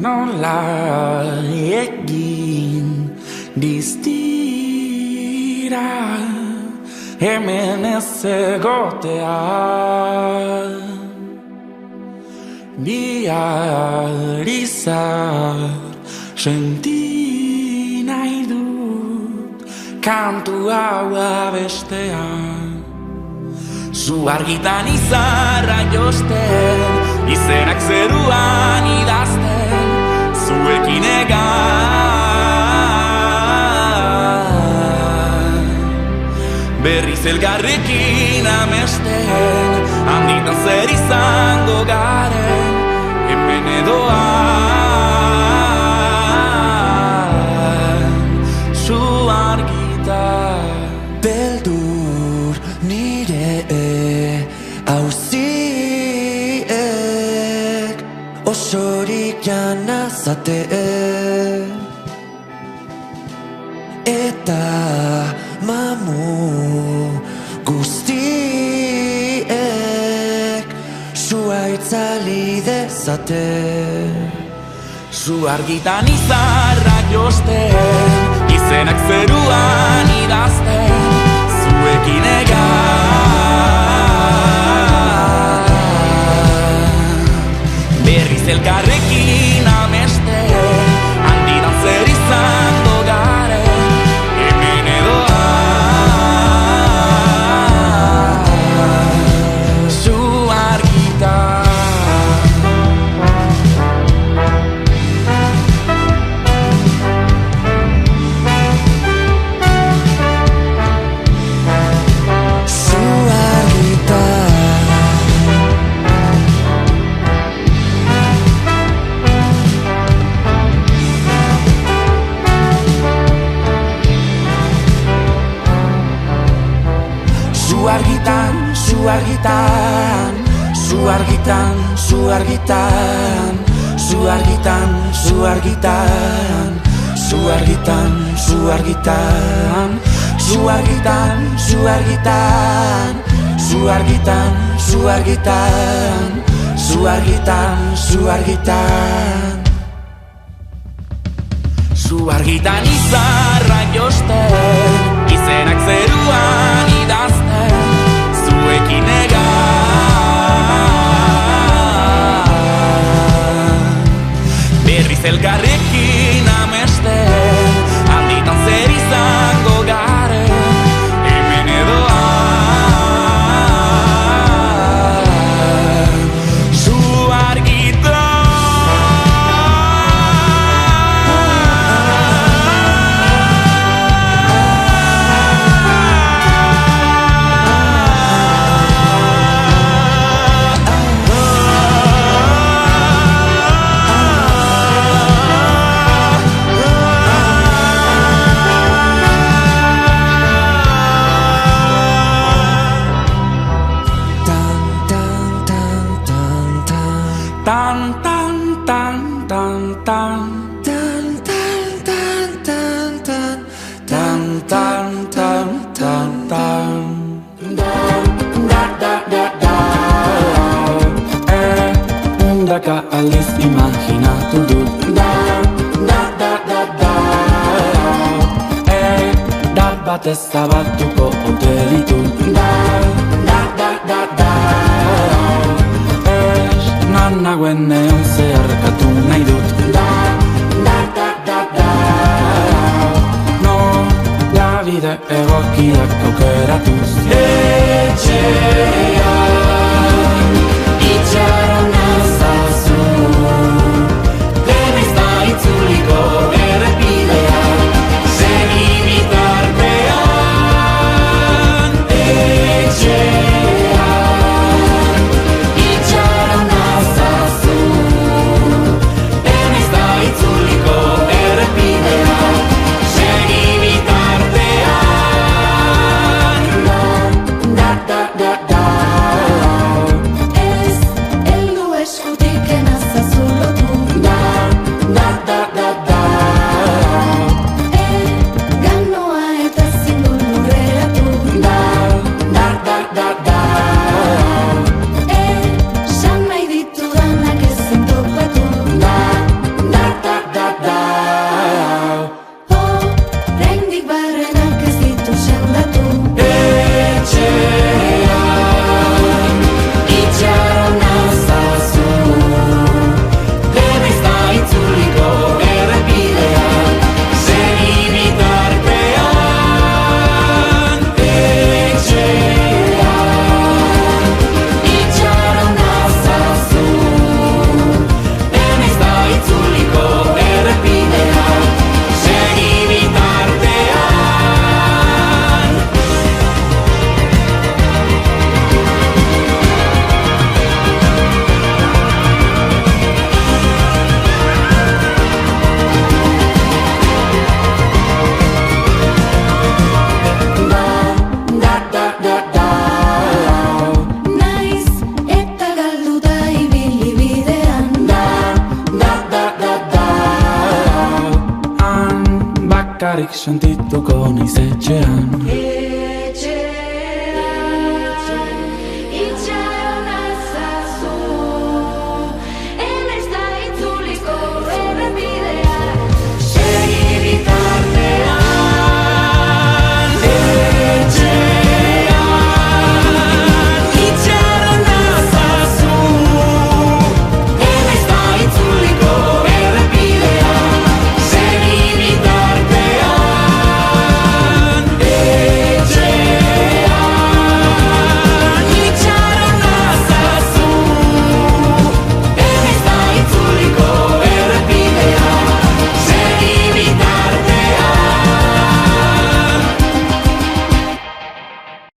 nola egin diztira hemen ez egotea bihar izar senti nahi dut kantu hau abestea zu argitan izarra josten izenak zeruan idazten zuekin egan berriz elgarrekin amesten handitan zer izango garen hemen edoan zu argitan beldur nire auziek osorik janazate eta mamu guztiek sua itzali dezate zu argitan izarra josten izenak zeruan idazten zuekin egan berriz elkarrekin amesten handitan zer izango garen hemen edoan zu argitan Su argitan, su argitan, su argitan, su argitan, su argitan, su argitan, su argitan, su argitan, su argitan, su argitan, su argitan, su argitan, su argitan, su argitan izarra josten, izenak zeruan idazten zuekin egan berriz elkarrekin amesten handitan zer izango garen hemen edoan zu argitan tan tan tan tan tan tan tan tan tan tan tan tan tan tan Daka aldiz imaginatu dut dat batez zabatuko ote ditut nagoen neon zeharkatu nahi dut no, la bide egokiak aukeratuz etxean itxaron nazazu denez da itzuliko errepidean segi bitartean etxean itxaron nazazu denez da itzuliko errepidean segi bitartean da da da da Bakarrik sentituko naiz etxean